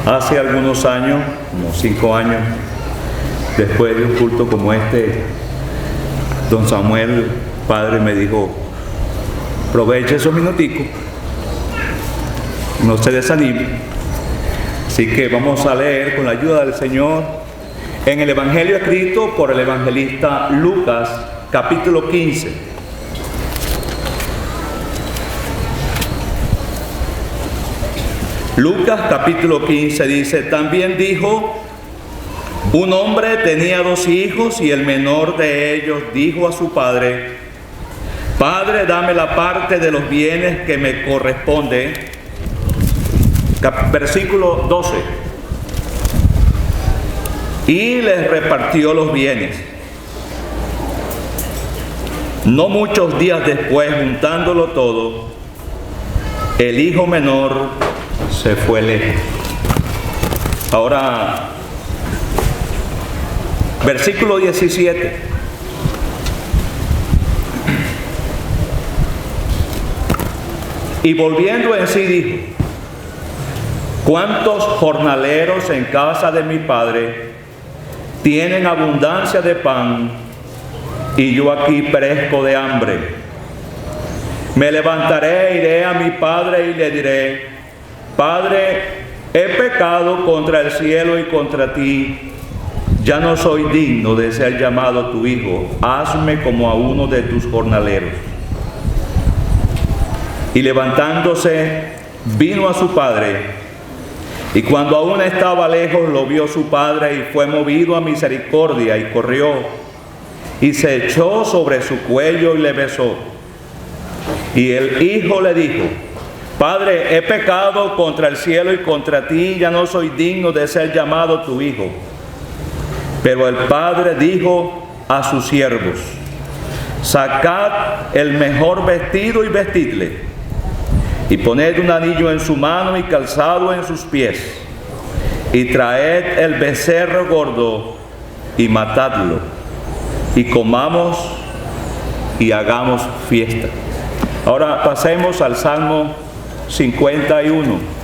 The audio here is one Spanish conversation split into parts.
Hace algunos años, como 5 años, después de un culto como este, don Samuel, padre, me dijo: aproveche esos minuticos, no se desanime. Así que vamos a leer con la ayuda del Señor en el Evangelio escrito por el evangelista Lucas, capítulo 15. Lucas capítulo 15 dice: también dijo: un hombre tenía 2 hijos y el menor de ellos dijo a su padre: Padre, dame la parte de los bienes que me corresponde. Versículo 12. Y les repartió los bienes. No muchos días después, juntándolo todo, el hijo menor se fue lejos. Ahora, versículo 17. Y volviendo en sí dijo: ¿cuántos jornaleros en casa de mi padre tienen abundancia de pan y yo aquí perezco de hambre? Me levantaré, iré a mi padre y le diré: Padre, he pecado contra el cielo y contra ti. Ya no soy digno de ser llamado tu hijo. Hazme como a uno de tus jornaleros. Y levantándose, vino a su padre. Y cuando aún estaba lejos, lo vio su padre y fue movido a misericordia y corrió y se echó sobre su cuello y le besó. Y el hijo le dijo: Padre, he pecado contra el cielo y contra ti, ya no soy digno de ser llamado tu hijo. Pero el padre dijo a sus siervos: sacad el mejor vestido y vestidle, y poned un anillo en su mano y calzado en sus pies, y traed el becerro gordo y matadlo, y comamos y hagamos fiesta. Ahora pasemos al Salmo 51.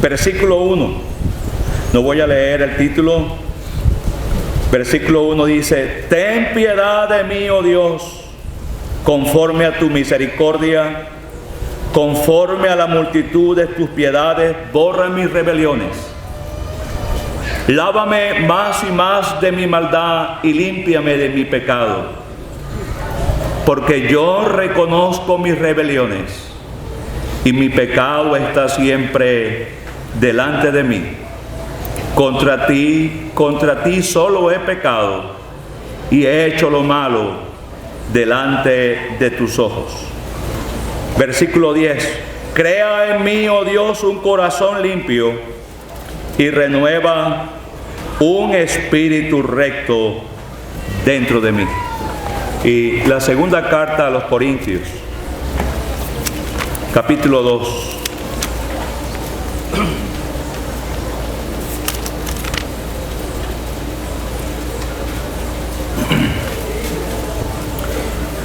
Versículo 1. No voy a leer el título. Versículo 1 dice: ten piedad de mí, oh Dios, conforme a tu misericordia, conforme a la multitud de tus piedades, borra mis rebeliones. Lávame más y más de mi maldad y límpiame de mi pecado, porque yo reconozco mis rebeliones y mi pecado está siempre delante de mí. Contra ti solo he pecado y he hecho lo malo delante de tus ojos. Versículo 10. Crea en mí, oh Dios, un corazón limpio y renueva un espíritu recto dentro de mí. Y la segunda carta a los Corintios, capítulo 2.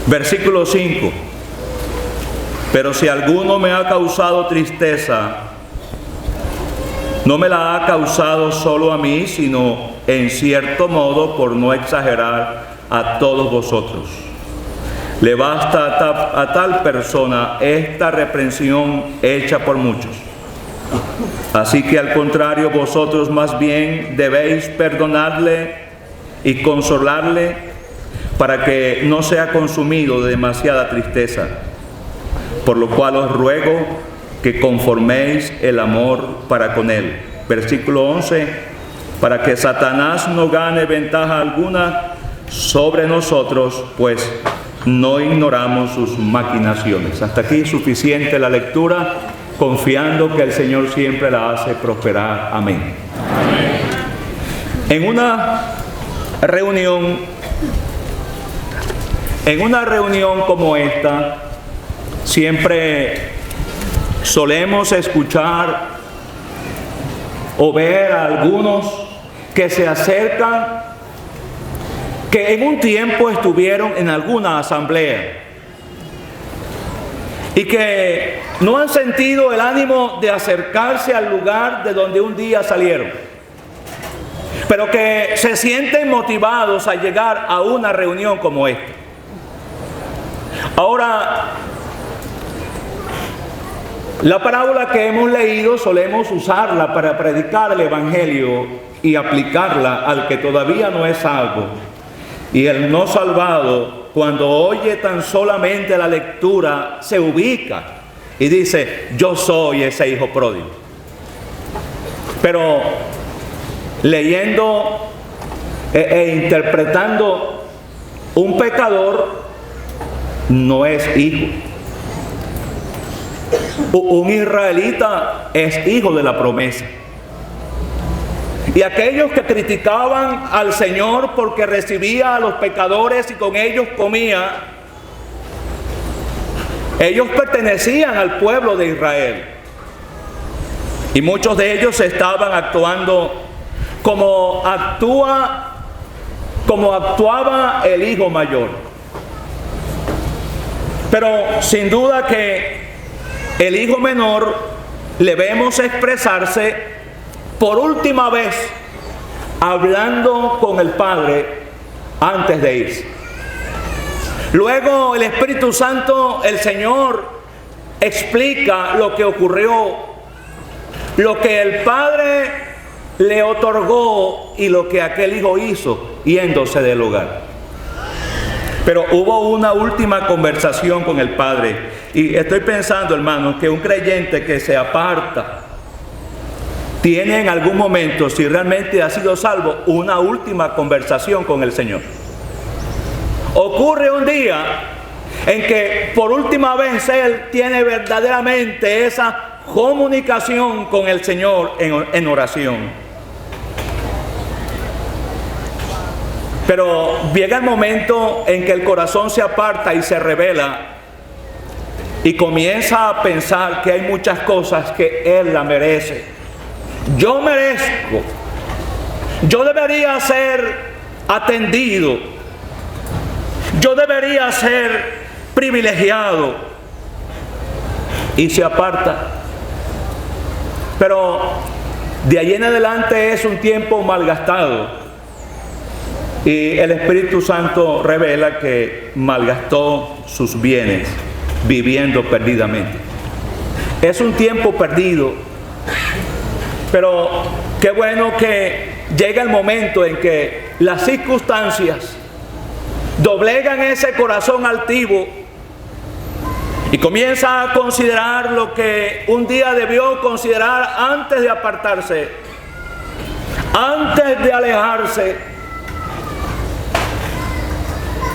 Versículo 5. Pero si alguno me ha causado tristeza, no me la ha causado solo a mí, sino en cierto modo, por no exagerar, a todos vosotros. Le basta a tal persona esta reprensión hecha por muchos. Así que al contrario, vosotros más bien debéis perdonarle y consolarle, para que no sea consumido de demasiada tristeza. Por lo cual os ruego que conforméis el amor para con él. Versículo 11. Para que Satanás no gane ventaja alguna sobre nosotros, pues no ignoramos sus maquinaciones. Hasta aquí suficiente la lectura, confiando que el Señor siempre la hace prosperar. Amén. Amén. En una reunión como esta, siempre solemos escuchar o ver a algunos que se acercan, que en un tiempo estuvieron en alguna asamblea y que no han sentido el ánimo de acercarse al lugar de donde un día salieron, pero que se sienten motivados a llegar a una reunión como esta. Ahora, la parábola que hemos leído solemos usarla para predicar el Evangelio y aplicarla al que todavía no es salvo. Y el no salvado, cuando oye tan solamente la lectura, se ubica y dice: yo soy ese hijo pródigo. Pero leyendo e interpretando, un pecador no es hijo. Un israelita es hijo de la promesa. Y aquellos que criticaban al Señor porque recibía a los pecadores y con ellos comía, ellos pertenecían al pueblo de Israel. Y muchos de ellos estaban actuando como actuaba el hijo mayor. Pero sin duda que el hijo menor le vemos expresarse por última vez hablando con el Padre antes de irse. Luego el Espíritu Santo, el Señor, explica lo que ocurrió, lo que el Padre le otorgó y lo que aquel hijo hizo yéndose del hogar. Pero hubo una última conversación con el Padre. Y estoy pensando, hermanos, que un creyente que se aparta tiene en algún momento, si realmente ha sido salvo, una última conversación con el Señor. Ocurre un día en que por última vez él tiene verdaderamente esa comunicación con el Señor en oración. Pero llega el momento en que el corazón se aparta y se revela y comienza a pensar que hay muchas cosas que él la merece. Yo merezco, yo debería ser atendido, yo debería ser privilegiado, y se aparta. Pero de ahí en adelante es un tiempo malgastado, y el Espíritu Santo revela que malgastó sus bienes viviendo perdidamente. Es un tiempo perdido. Pero qué bueno que llega el momento en que las circunstancias doblegan ese corazón altivo y comienza a considerar lo que un día debió considerar antes de apartarse, antes de alejarse.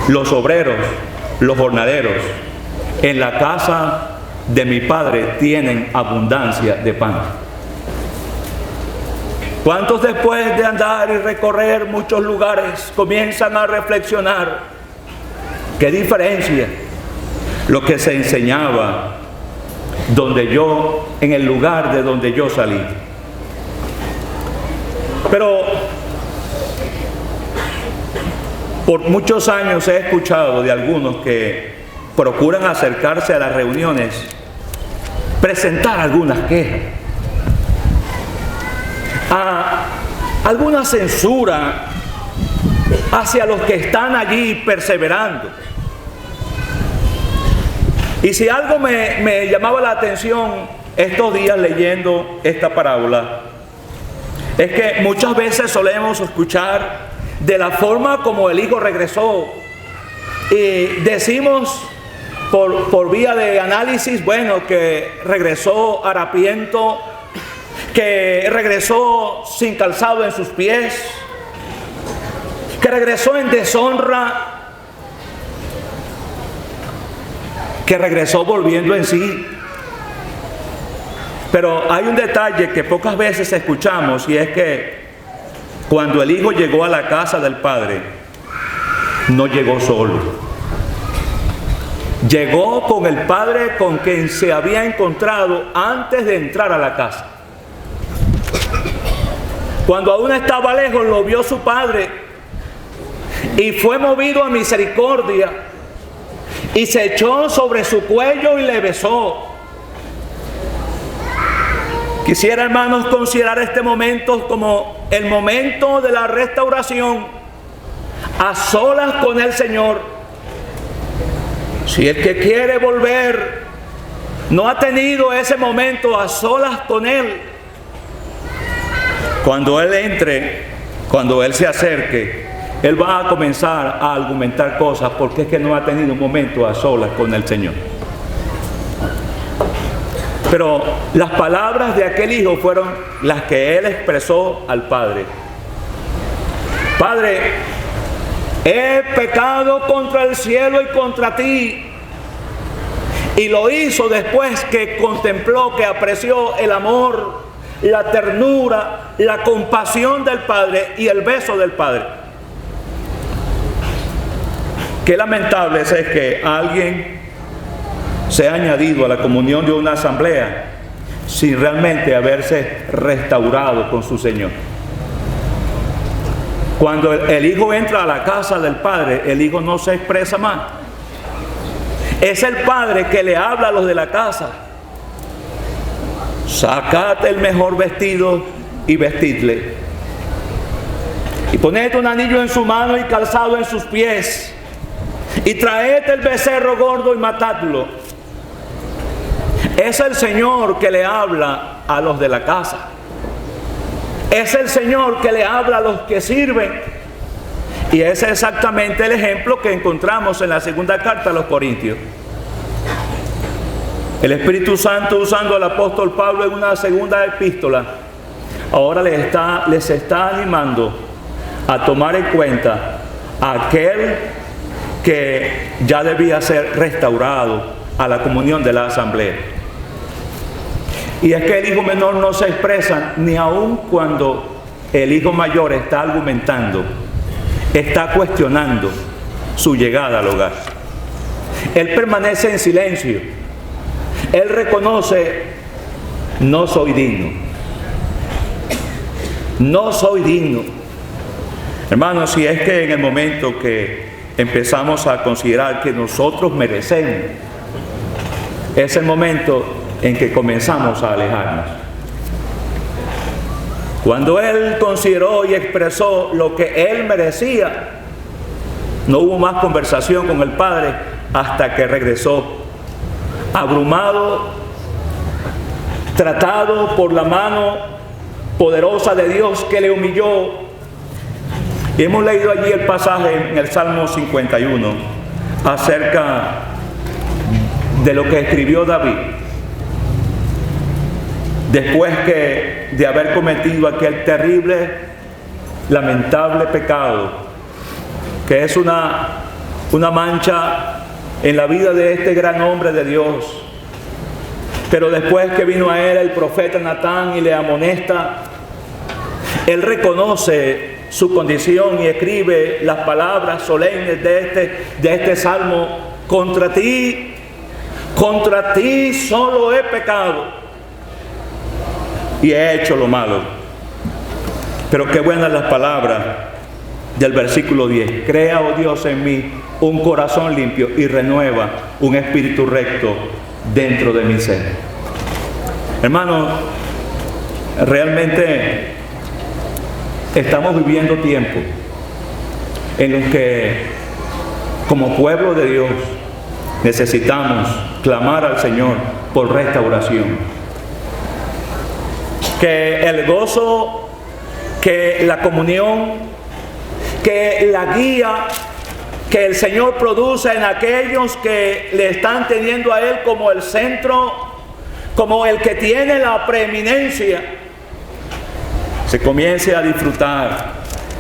Los obreros, los jornaleros, en la casa de mi Padre tienen abundancia de pan. ¿Cuántos después de andar y recorrer muchos lugares comienzan a reflexionar? ¿Qué diferencia lo que se enseñaba en el lugar de donde yo salí? Pero por muchos años he escuchado de algunos que procuran acercarse a las reuniones, presentar algunas quejas, alguna censura hacia los que están allí perseverando. Y si algo me llamaba la atención estos días leyendo esta parábola, es que muchas veces solemos escuchar de la forma como el hijo regresó, y decimos por vía de análisis, bueno, que regresó harapiento, que regresó sin calzado en sus pies, que regresó en deshonra, que regresó volviendo en sí. Pero hay un detalle que pocas veces escuchamos, y es que cuando el hijo llegó a la casa del padre, no llegó solo. llegó con el padre con quien se había encontrado antes de entrar a la casa. Cuando aún estaba lejos, lo vio su padre y fue movido a misericordia y se echó sobre su cuello y le besó. Quisiera, hermanos, considerar este momento como el momento de la restauración a solas con el Señor. Si el que quiere volver no ha tenido ese momento a solas con Él, cuando Él entre, cuando Él se acerque, Él va a comenzar a argumentar cosas porque es que no ha tenido un momento a solas con el Señor. Pero las palabras de aquel hijo fueron las que él expresó al Padre. Padre, he pecado contra el cielo y contra ti. Y lo hizo después que contempló, que apreció el amor, la ternura, la compasión del Padre y el beso del Padre. Qué lamentable es que alguien se ha añadido a la comunión de una asamblea sin realmente haberse restaurado con su Señor. Cuando el hijo entra a la casa del Padre, el hijo no se expresa más. Es el Padre que le habla a los de la casa. Sacate el mejor vestido y vestidle. Y poned un anillo en su mano y calzado en sus pies. Y traed el becerro gordo y matadlo. Es el Señor que le habla a los de la casa. Es el Señor que le habla a los que sirven. Y ese es exactamente el ejemplo que encontramos en la segunda carta a los Corintios. El Espíritu Santo, usando al apóstol Pablo en una segunda epístola, ahora les está animando a tomar en cuenta a aquel que ya debía ser restaurado a la comunión de la asamblea. Y es que el hijo menor no se expresa ni aun cuando el hijo mayor está argumentando, está cuestionando su llegada al hogar. Él permanece en silencio. Él reconoce: no soy digno. No soy digno. Hermanos, si es que en el momento que empezamos a considerar que nosotros merecemos, es el momento en que comenzamos a alejarnos. Cuando él consideró y expresó lo que él merecía, no hubo más conversación con el Padre hasta que regresó, abrumado, tratado por la mano poderosa de Dios que le humilló. Y hemos leído allí el pasaje en el Salmo 51 acerca de lo que escribió David después de haber cometido aquel terrible, lamentable pecado, que es una mancha en la vida de este gran hombre de Dios. Pero después que vino a él el profeta Natán y le amonesta, él reconoce su condición y escribe las palabras solemnes de este salmo: contra ti solo he pecado y he hecho lo malo. Pero qué buenas las palabras del versículo 10: crea, oh Dios, en mí un corazón limpio y renueva un espíritu recto dentro de mi ser. Hermanos, realmente estamos viviendo tiempos en los que, como pueblo de Dios, necesitamos clamar al Señor por restauración. Que el gozo, que la comunión, que la guía que el Señor produce en aquellos que le están teniendo a Él como el centro, como el que tiene la preeminencia, se comience a disfrutar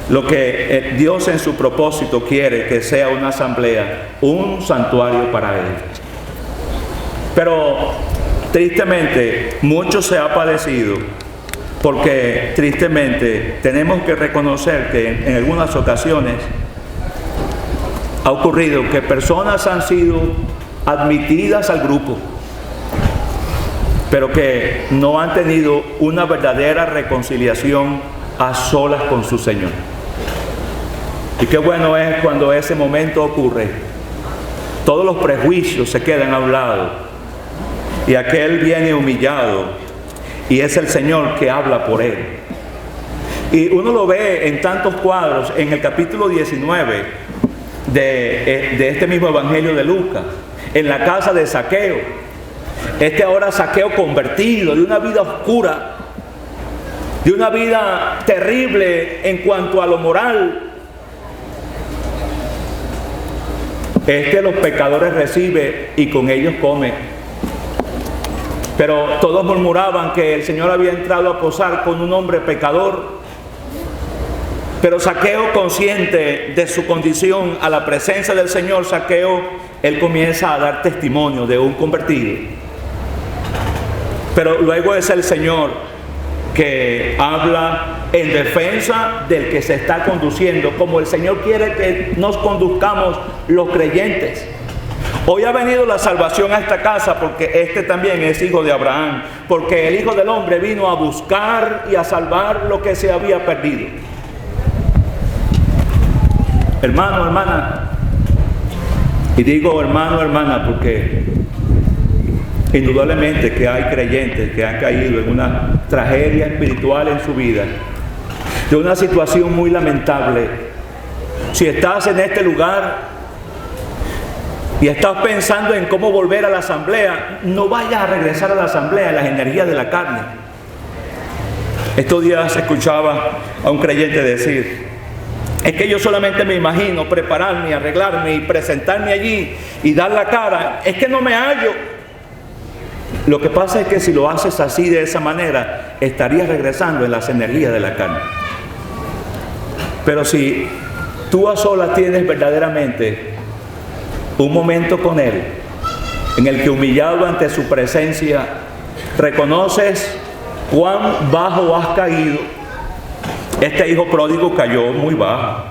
lo que Dios en su propósito quiere que sea una asamblea, un santuario para Él. Pero tristemente mucho se ha padecido, porque tristemente tenemos que reconocer que en algunas ocasiones ha ocurrido que personas han sido admitidas al grupo, pero que no han tenido una verdadera reconciliación a solas con su Señor. Y qué bueno es cuando ese momento ocurre. Todos los prejuicios se quedan a un lado y aquel viene humillado y es el Señor que habla por él. Y uno lo ve en tantos cuadros en el capítulo 19 de este mismo Evangelio de Lucas, en la casa de Zaqueo. Ahora Zaqueo convertido de una vida oscura, de una vida terrible en cuanto a lo moral. Los pecadores recibe y con ellos come. Pero todos murmuraban que el Señor había entrado a posar con un hombre pecador. Pero Zaqueo, consciente de su condición a la presencia del Señor, Zaqueo, él comienza a dar testimonio de un convertido. Pero luego es el Señor que habla en defensa del que se está conduciendo, como el Señor quiere que nos conduzcamos los creyentes. Hoy ha venido la salvación a esta casa porque también es hijo de Abraham, porque el Hijo del Hombre vino a buscar y a salvar lo que se había perdido. Hermano, hermana, y digo hermano, hermana, porque indudablemente que hay creyentes que han caído en una tragedia espiritual en su vida, de una situación muy lamentable. Si estás en este lugar y estás pensando en cómo volver a la asamblea, no vayas a regresar a la asamblea en las energías de la carne. Estos días escuchaba a un creyente decir: es que yo solamente me imagino prepararme, arreglarme y presentarme allí y dar la cara. Es que no me hallo. Lo que pasa es que si lo haces así, de esa manera, estarías regresando en las energías de la carne. Pero si tú a solas tienes verdaderamente un momento con Él, en el que, humillado ante su presencia, reconoces cuán bajo has caído. Este hijo pródigo cayó muy bajo.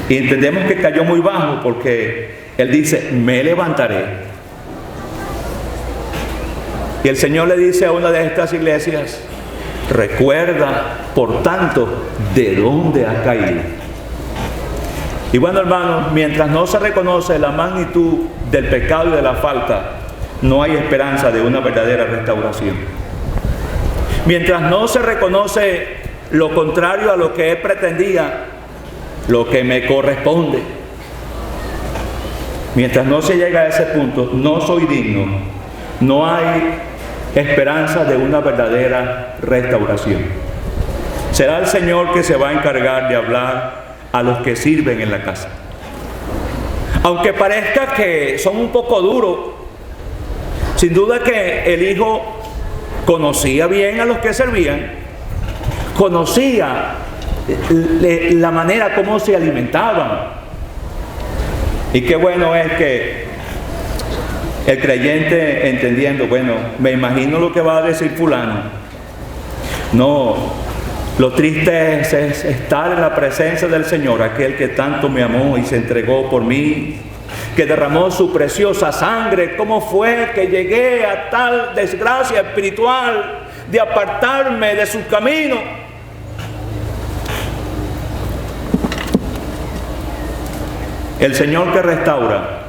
Y entendemos que cayó muy bajo porque él dice: me levantaré. Y el Señor le dice a una de estas iglesias: recuerda, por tanto, de dónde has caído. Y bueno, hermanos, mientras no se reconoce la magnitud del pecado y de la falta, no hay esperanza de una verdadera restauración. Mientras no se reconoce lo contrario a lo que él pretendía, lo que me corresponde, mientras no se llega a ese punto, no soy digno, no hay esperanza de una verdadera restauración. Será el Señor que se va a encargar de hablar a los que sirven en la casa. Aunque parezca que son un poco duros, sin duda que el hijo conocía bien a los que servían, conocía la manera como se alimentaban. Y qué bueno es que el creyente, entendiendo, bueno, me imagino lo que va a decir fulano. No, lo triste es estar en la presencia del Señor, aquel que tanto me amó y se entregó por mí, que derramó su preciosa sangre. ¿Cómo fue que llegué a tal desgracia espiritual de apartarme de su camino? El Señor que restaura,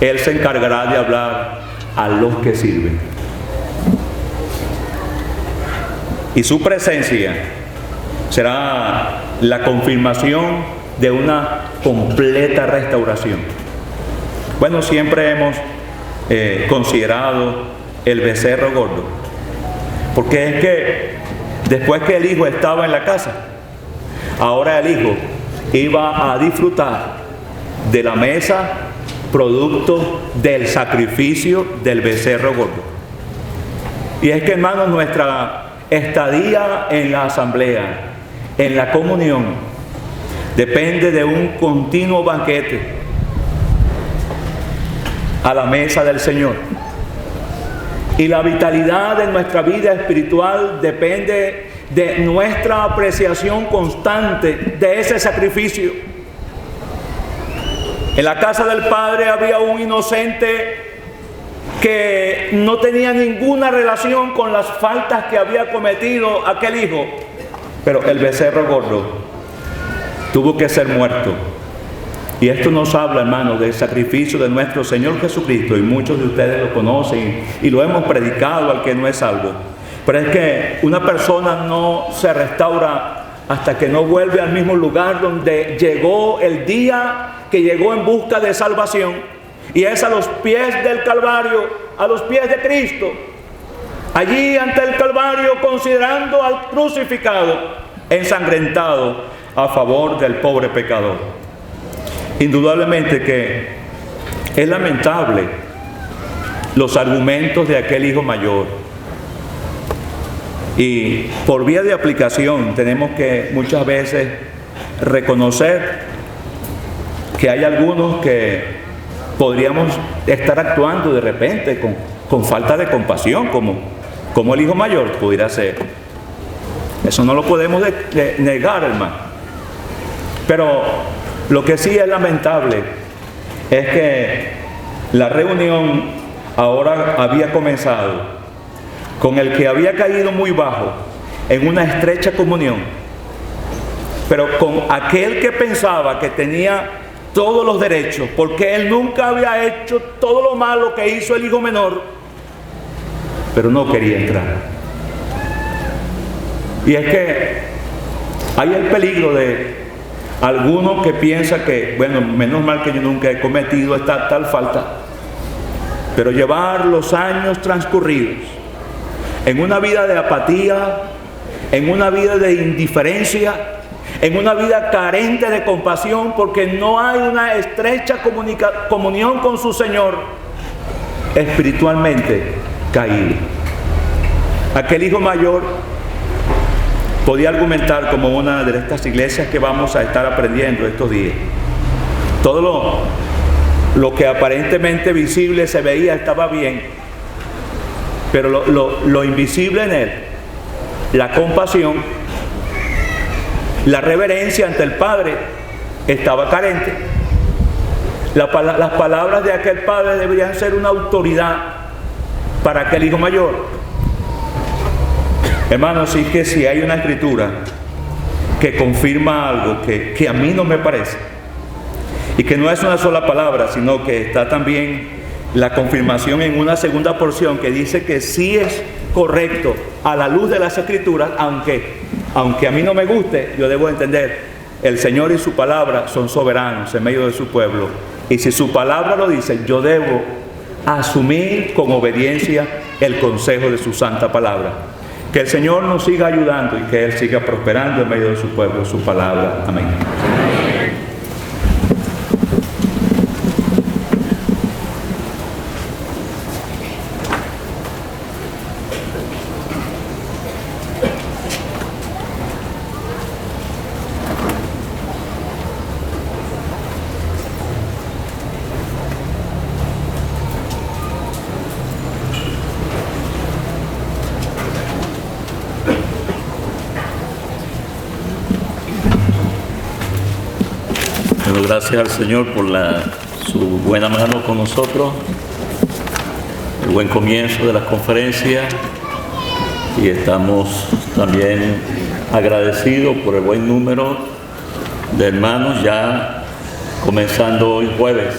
Él se encargará de hablar a los que sirven. Y su presencia será la confirmación de una completa restauración. Bueno, siempre hemos considerado el becerro gordo, porque es que después que el hijo estaba en la casa, ahora el hijo iba a disfrutar de la mesa producto del sacrificio del becerro gordo. Y es que, hermanos, nuestra estadía en la asamblea, en la comunión, depende de un continuo banquete a la mesa del Señor. Y la vitalidad de nuestra vida espiritual depende de nuestra apreciación constante de ese sacrificio. En la casa del padre había un inocente que no tenía ninguna relación con las faltas que había cometido aquel hijo. Pero el becerro gordo tuvo que ser muerto. Y esto nos habla, hermanos, del sacrificio de nuestro Señor Jesucristo. Y muchos de ustedes lo conocen y lo hemos predicado al que no es salvo. Pero es que una persona no se restaura hasta que no vuelve al mismo lugar donde llegó el día que llegó en busca de salvación, y es a los pies del Calvario, a los pies de Cristo. Allí ante el Calvario, considerando al crucificado, ensangrentado a favor del pobre pecador. Indudablemente que es lamentable los argumentos de aquel hijo mayor. Y por vía de aplicación tenemos que muchas veces reconocer que hay algunos que podríamos estar actuando de repente con falta de compasión, como el hijo mayor pudiera ser. Eso no lo podemos negar, hermano. Pero lo que sí es lamentable es que la reunión ahora había comenzado con el que había caído muy bajo en una estrecha comunión, pero con aquel que pensaba que tenía todos los derechos, porque él nunca había hecho todo lo malo que hizo el hijo menor, pero no quería entrar. Y es que hay el peligro de alguno que piensa que, bueno, menos mal que yo nunca he cometido esta tal falta, pero llevar los años transcurridos en una vida de apatía, en una vida de indiferencia, en una vida carente de compasión, porque no hay una estrecha comunión con su Señor, espiritualmente caído. Aquel hijo mayor podía argumentar, como una de estas iglesias que vamos a estar aprendiendo estos días, todo lo que aparentemente visible se veía estaba bien, pero lo invisible en él, la compasión, la reverencia ante el Padre, estaba carente. Las palabras de aquel padre deberían ser una autoridad para aquel hijo mayor. Hermanos, sí, que si hay una escritura que confirma algo que a mí no me parece, y que no es una sola palabra, sino que está también la confirmación en una segunda porción que dice que sí es correcto a la luz de las escrituras, aunque a mí no me guste, yo debo entender, el Señor y su palabra son soberanos en medio de su pueblo, y si su palabra lo dice, yo debo asumir con obediencia el consejo de su santa palabra. Que el Señor nos siga ayudando y que Él siga prosperando en medio de su pueblo, su palabra. Amén. Gracias al Señor por su buena mano con nosotros, el buen comienzo de las conferencias, y estamos también agradecidos por el buen número de hermanos ya comenzando hoy jueves.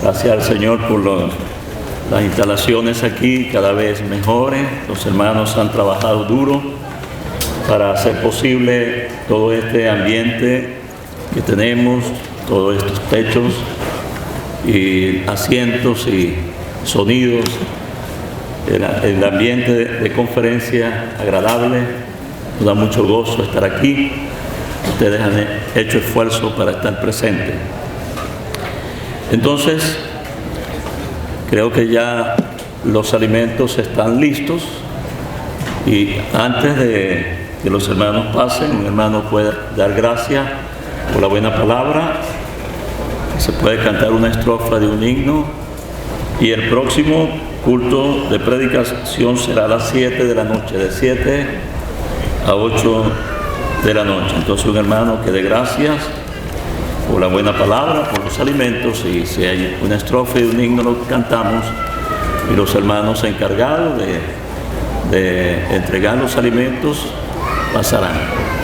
Gracias al Señor por las instalaciones aquí cada vez mejores. Los hermanos han trabajado duro para hacer posible todo este ambiente que tenemos, todos estos techos y asientos y sonidos, el ambiente de conferencia agradable. Nos da mucho gozo estar aquí. Ustedes han hecho esfuerzo para estar presentes. Entonces, creo que ya los alimentos están listos, y antes de que los hermanos pasen, un hermano puede dar gracias por la buena palabra, se puede cantar una estrofa de un himno, y el próximo culto de predicación será a las 7 de la noche, de 7 a 8 de la noche. Entonces un hermano que dé gracias por la buena palabra, por los alimentos, y si hay una estrofa y un himno lo cantamos, y los hermanos encargados de entregar los alimentos pasarán.